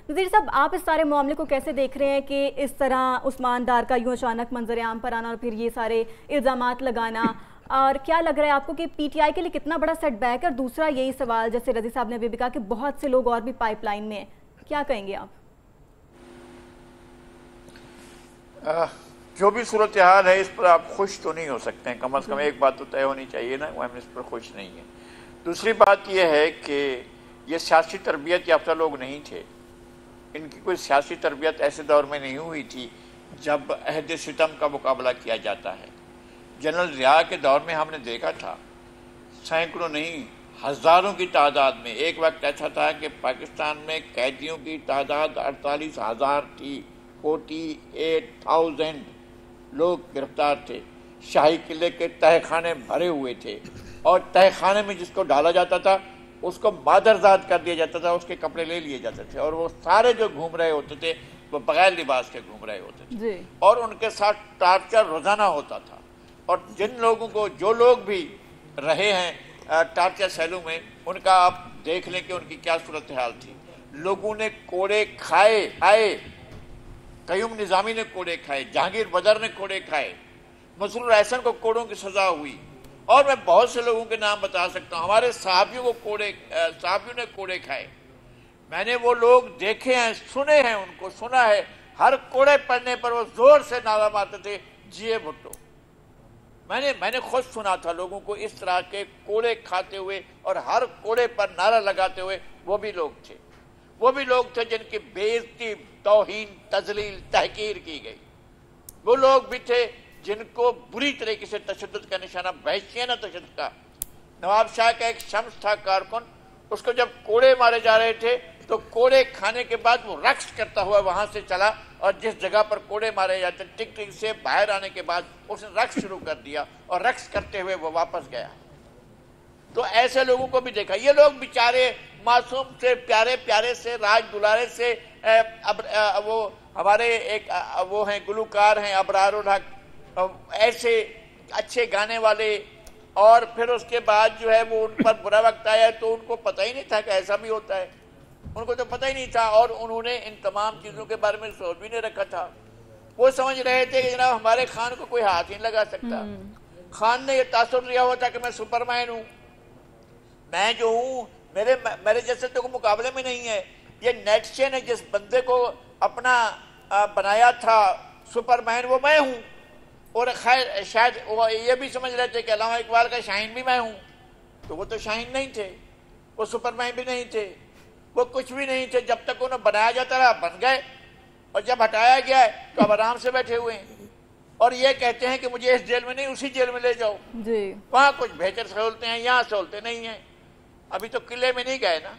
नज़ीर साहब, आप इस सारे मामले को कैसे देख रहे हैं कि इस तरह उस्मान डार का यूँ अचानक मंजर आम पर आना और फिर ये सारे इल्ज़ामात लगाना, और क्या लग रहा है आपको कि पीटीआई के लिए कितना बड़ा सेटबैक है? और दूसरा यही सवाल, जैसे रजी साहब ने अभी भी कहा कि बहुत से लोग और भी पाइपलाइन में हैं, क्या कहेंगे आप? जो भी सूरत हाल है इस पर आप खुश तो नहीं हो सकते हैं। कम से कम एक बात तो तय होनी चाहिए ना, हम इस पर खुश नहीं हैं। दूसरी बात यह है कि ये सियासी तरबियत याफ्ता लोग नहीं थे। इनकी कोई सियासी तरबियत ऐसे दौर में नहीं हुई थी जब अहद सितम का मुकाबला किया जाता है। जनरल ज़िया के दौर में हमने देखा था सैकड़ों नहीं हज़ारों की तादाद में, एक वक्त ऐसा था कि पाकिस्तान में कैदियों की तादाद 48,000 थी। 48,000 लोग गिरफ्तार थे। शाही किले के तहखाने भरे हुए थे और तहखाने में जिसको डाला जाता था उसको मादरजाद कर दिया जाता था, उसके कपड़े ले लिए जाते थे और वो सारे जो घूम रहे होते थे वो बगैर लिबास के घूम रहे होते थे और उनके साथ टार्चर रोजाना होता था। और जिन लोगों को, जो लोग भी रहे हैं टार्चर सेलों में, उनका आप देख लें कि उनकी क्या सूरत हाल थी। लोगों ने कोड़े खाए, कयूम निजामी ने कोड़े खाए, जहांगीर बदर ने कोड़े खाए, मसरूर एहसन को कोड़ों की सजा हुई और मैं बहुत से लोगों के नाम बता सकता हूँ। हमारे साहबियों ने कोड़े खाए। मैंने वो लोग देखे हैं, सुने हैं, उनको सुना है। हर कोड़े पड़ने पर वो जोर से नारा मारते थे, जिए भुट्टो। मैंने खुद सुना था लोगों को इस तरह के कोड़े खाते हुए और हर कोड़े पर नारा लगाते हुए। वो भी लोग थे जिनकी बेइज्जती, तौहीन, तजलील, तहकीर की गई। वो लोग भी थे जिनको बुरी तरीके से तशद्दुद का निशाना, वहशियाना तशद्दुद का। नवाब शाह का एक शम्स था कारकुन, उसको जब कोड़े मारे जा रहे थे तो कोड़े खाने के बाद वो रक्स करता हुआ वहां से चला और जिस जगह पर कोड़े मारे जाते, टिक से बाहर आने के बाद उसने रक्स शुरू कर दिया और रक्स करते हुए वो वापस गया। तो ऐसे लोगों को भी देखा। ये लोग बेचारे मासूम से, प्यारे से, राज दुलारे से, वो हमारे एक वो हैं गुलूकार हैं अबरारुल हक, ऐसे अच्छे गाने वाले, और फिर उसके बाद जो है वो उन पर बुरा वक्त आया तो उनको पता ही नहीं था कि ऐसा भी होता है। उनको तो पता ही नहीं था और उन्होंने इन तमाम चीज़ों के बारे में सोच भी नहीं रखा था। वो समझ रहे थे कि जनाब हमारे खान को कोई हाथ ही नहीं लगा सकता। खान ने यह तासुर लिया हुआ था कि मैं सुपरमैन हूँ, मैं जो हूँ, मेरे जैसे तो मुकाबले में नहीं है। ये नेटशे ने जिस बंदे को अपना बनाया था सुपरमैन, वो मैं हूँ। और खैर शायद वो ये भी समझ रहे थे कि अल्लामा इकबाल का शाहीन भी मैं हूँ। तो वो तो शाहीन नहीं थे, वो सुपरमैन भी नहीं थे, वो कुछ भी नहीं थे। जब तक उन्हें बनाया जाता रहा बन गए, और जब हटाया गया है तो अब आराम से बैठे हुए हैं और ये कहते हैं कि मुझे इस जेल में नहीं उसी जेल में ले जाओ। वहाँ कुछ बेहतर सहूलतें हैं, यहाँ सहूलतें नहीं हैं। अभी तो किले में नहीं गए ना।